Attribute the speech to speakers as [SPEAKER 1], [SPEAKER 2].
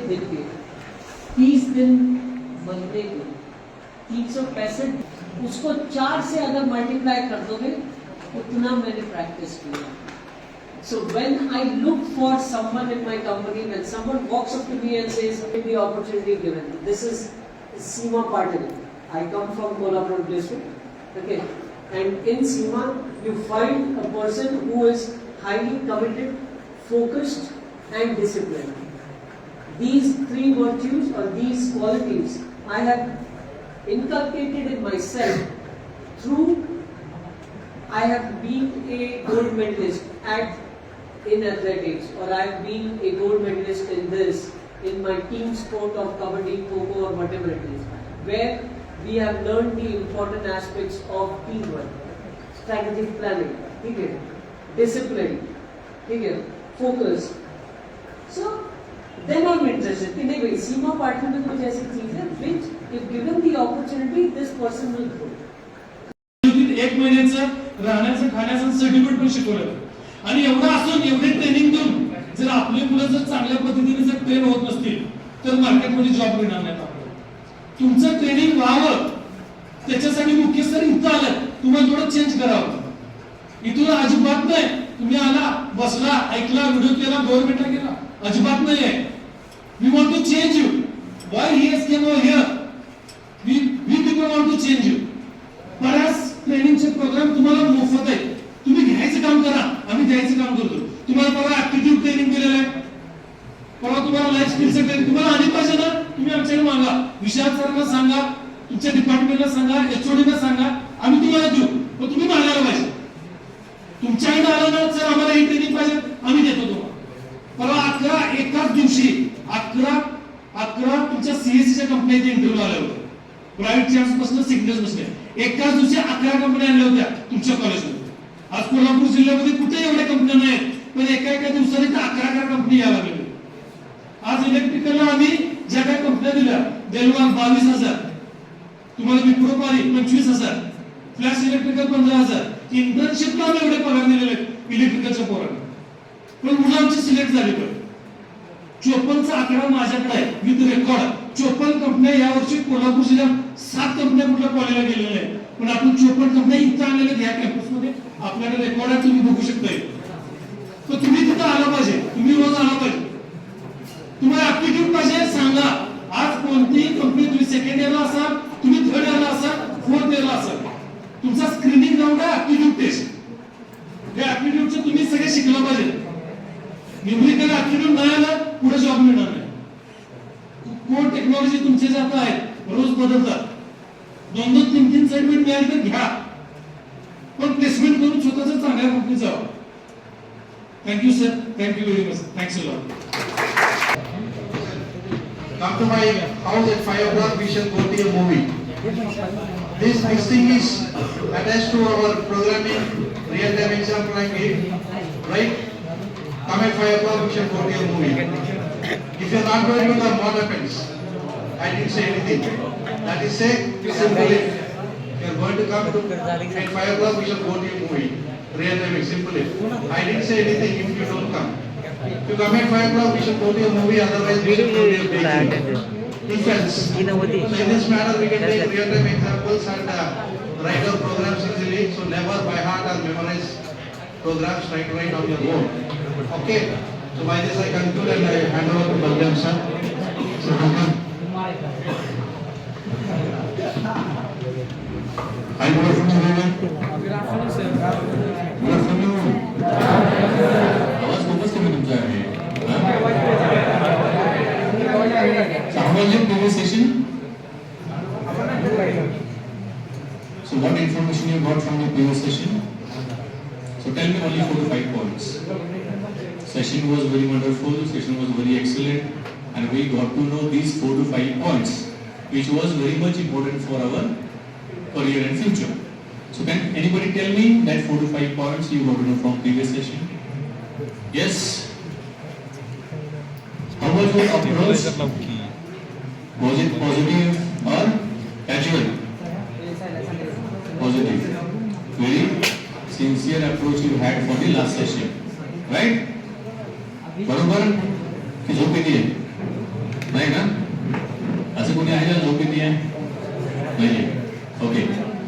[SPEAKER 1] दिन के 30 दिन बनने के 365, उसको 4 से अगर मल्टीप्लाई कर दोगे उतना मैंने प्रैक्टिस किया. So when I look for someone in my company, when someone walks up to me and says, the opportunity given, this is Seema Patil. I come from Kolhapur district. Okay. And in Seema, you find a person who is highly committed, focused and disciplined. These three virtues or these qualities I have inculcated in myself through I have been a gold medalist in athletics, or I have been a gold medalist in this, in my team sport of kabaddi, kho-kho or whatever it is, where we have learned the important aspects of teamwork, strategic planning, okay, discipline, okay, focus. So then I'm interested कि नहीं भाई सीमा पाटिल में कुछ ऐसी चीज है which if given the opportunity this person will grow.
[SPEAKER 2] एक महिन्याचं राहण्याचं खाण्याचं सर्टिफिकेट पण शिकवलं आणि एवढं असून एवढे ट्रेनिंग देऊन जर आपले मुलं जर चांगल्या पद्धतीने जर ट्रेन होत नसतील तर मार्केटमध्ये जॉब मिळणार नाही आपल्याला. तुमचं ट्रेनिंग व्हावं त्याच्यासाठी मुख्य सर इथं आलं, तुम्हाला थोडं चेंज करावं. इथून अजिबात नाही तुम्ही आला बसला ऐकला व्हिडिओ केला 2 मिनिटं केला, अजिबात नाही आहे. We want to change you. Why he has came over here. We people want to change you. बऱ्याच ट्रेनिंगचे प्रोग्राम तुम्हाला मोफत आहे, तुम्ही घ्यायचं काम करा, आम्ही द्यायचं काम करतो. तुम्हाला परवा ऍप्टिट्यूड ट्रेनिंग दिलेलं आहे, परवा तुम्हाला लाईफ स्किलचं ट्रेनिंग तुम्हाला आली पाहिजे ना, तुम्ही आमच्याकडे मागा. विशाल सरांना सांगा, तुमच्या डिपार्टमेंटला सांगा, एचओडीला सांगा, आम्ही तुम्हाला देऊ. पण तुम्ही मागायला पाहिजे. तुमच्याकडे आलं ना सर आम्हाला ही ट्रेनिंग पाहिजे, आम्ही देतो तुम्हाला. परवा 11 एकाच दिवशी 11 तुमच्या सीएससीच्या कंपन्यांचे इंटरव्ह्यू आले होते. प्रायव्हेट चॅम्प्स पासून सिग्नल्स बसले. एकाच दिवशी 11 कंपन्या आणल्या होत्या तुमच्या कॉलेजमध्ये. आज कोल्हापूर जिल्ह्यामध्ये कुठे एवढ्या कंपन्या नाहीत, पण एका दिवसाने 11 कंपनी यायला लागल्या. आज इलेक्ट्रिकलला आम्ही ज्या काही कंपन्या दिल्या, बेलवाल 22,000, तुम्हाला विप्रो पारी 25,000, फ्लॅश इलेक्ट्रिकल 15,000, इंटर्नशिपला आम्ही एवढे पगार दिलेले इलेक्ट्रिकलच्या पोरांना. पण मुलं आमची सिलेक्ट झाली. पण 54चा आकडा माझ्याकडे आहे विथ रेकॉर्ड. 54 कंपन्या यावर्षी कोल्हापूर जिल्ह्यात 7 कंपन्या कुठल्या कॉलेजला गेलेल्या आहेत. पण आपण 54 कंपन्या इथं आणलेल्या घ्या कॅम्पसमध्ये आपल्याकडे रेकॉर्ड आहे, तुम्ही बघू शकता. तर तुम्ही तिथं आला पाहिजे, तुम्ही रोज आला पाहिजे. तुम्हाला ऍप्टिट्यूड पाहिजे सांगा. आज कोणतीही कंपनी तुम्ही सेकंड इयरला असाल, तुम्ही थर्ड इयरला असाल, फोर्थ इयरला असाल, तुमचा स्क्रीनिंग राऊंड आहे ऍप्टिट्यूड टेस्ट. या ऍप्टिट्यूडचं तुम्ही सगळे शिकलं पाहिजे. न्यूमेरिकल ऍप्टिट्यूड नाही आला पुढे जॉब मिळणार नाही. कोड टेक्नॉलॉजी तुमचे जे आता आहेत रोज बदलतात. 2-2, 3-3 सर्टिफिकेट मिळाले तर घ्या, पण प्लेसमेंट करून स्वतःच चांगल्या कंपनीत जावं. Thank you sir, thank you very much, thanks a lot.
[SPEAKER 3] Come to my house at 5 o'clock. We shall go to a movie. This thing is attached to our programming, real-time example I gave. Right? Come at 5 o'clock. We shall go to a movie. If you are not going to come, what happens? I didn't say anything. That is say simple. You are going to come to at 5 o'clock. We shall go to a movie. Real-time simple. I didn't say anything if you don't come. If you come at 5 o'clock, we should go to a movie, otherwise we should go to a bakery. Defense. So in this manner, we can take real-time examples and write our programs easily. So never by heart or memorize programs, try to write on your own. Okay? So by this I conclude and I hand over to Balram sir. So welcome.
[SPEAKER 4] Hi, good afternoon everyone. Good afternoon sir. Good afternoon. आवाज खूपच कमी तुमचा आहे. How was your previous session? So what information you got from the previous session? So tell me only 4 to 5 points. Session was very wonderful, session was very excellent, and we got to know these 4 to 5 points, which was very much important for our career and future. So can anybody tell me that 4 to 5 points you got to know from previous session? Yes. How was your approach? Was it positive or casual? Positive. Very sincere approach you had for the last session, right? बरोबर की झोप येते? नाही ना? असं कोणी आहे का जो किती आहे? नाही.